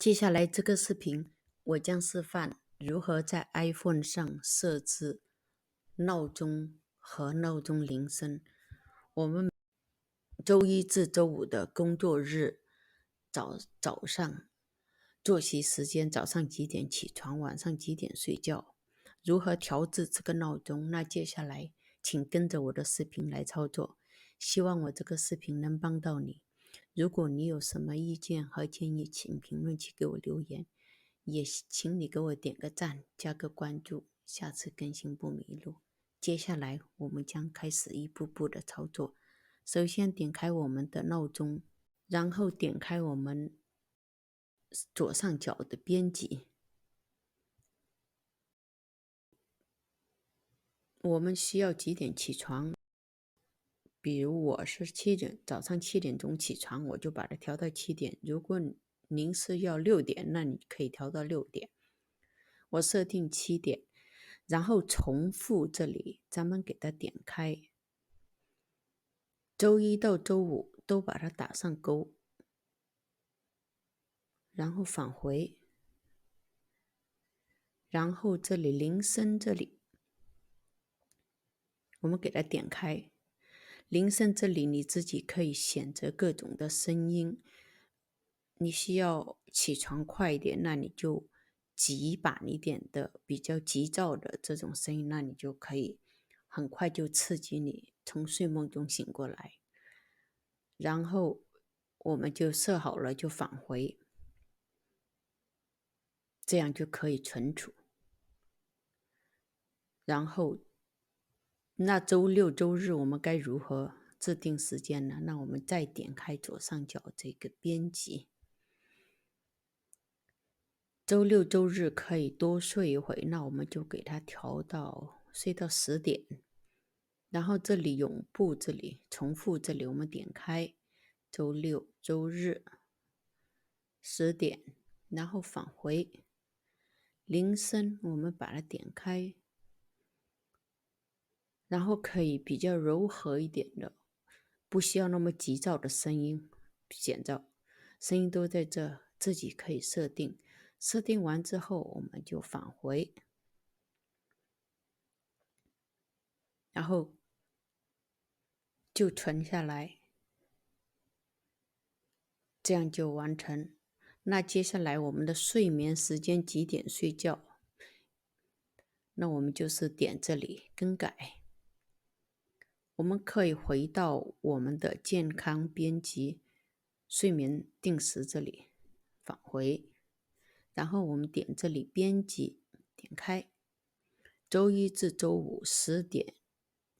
接下来这个视频，我将示范如何在 iPhone 上设置闹钟和闹钟铃声。我们周一至周五的工作日早上作息时间，早上几点起床，晚上几点睡觉，如何调制这个闹钟？那接下来请跟着我的视频来操作，希望我这个视频能帮到你。如果你有什么意见和建议，请评论区给我留言，也请你给我点个赞，加个关注，下次更新不迷路。接下来我们将开始一步步的操作。首先点开我们的闹钟，然后点开我们左上角的编辑。我们需要几点起床？比如我是早上7点钟起床，我就把它调到7点。如果您是要6点，那你可以调到6点。我设定7点，然后重复这里，咱们给它点开。周一到周五都把它打上勾，然后返回，然后这里铃声这里，我们给它点开。铃声这里你自己可以选择各种的声音，你需要起床快一点，那你就急板一点的比较急躁的这种声音，那你就可以很快就刺激你从睡梦中醒过来。然后我们就设好了就返回，这样就可以存储。然后那周六周日我们该如何制定时间呢？那我们再点开左上角这个编辑，周六周日可以多睡一会，那我们就给它睡到10点。然后这里永不这里重复这里我们点开周六周日10点，然后返回。铃声我们把它点开，然后可以比较柔和一点的，不需要那么急躁的声音，显噪声音都在这，自己可以设定。设定完之后我们就返回，然后就存下来，这样就完成。那接下来我们的睡眠时间几点睡觉？那我们就是点这里更改。我们可以回到我们的健康编辑睡眠定时这里返回，然后我们点这里编辑，点开。周一至周五10点，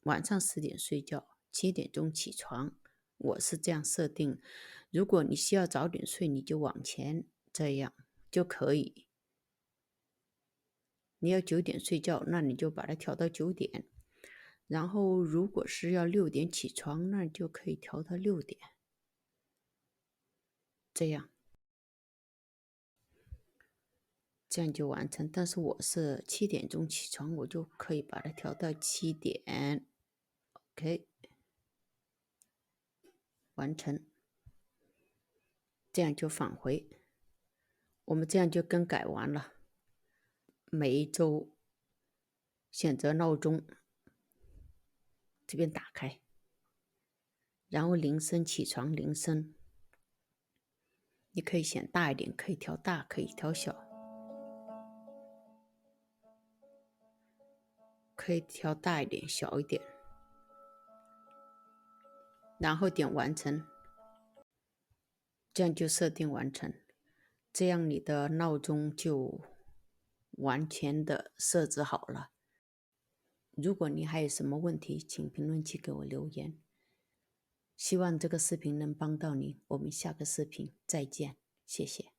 晚上10点睡觉，7点钟起床。我是这样设定，如果你需要早点睡，你就往前，这样就可以。你要9点睡觉，那你就把它调到9点。然后如果是要6点起床，那就可以调到6点。这样就完成。但是我是7点钟起床，我就可以把它调到7点。OK， 完成。这样就返回。我们这样就更改完了。每一周选择闹钟，这边打开，然后铃声起床铃声，你可以选大一点，可以调大，可以调小，可以调大一点，小一点，然后点完成，这样就设定完成。这样你的闹钟就完全的设置好了。如果你还有什么问题，请评论区给我留言。希望这个视频能帮到你，我们下个视频再见，谢谢。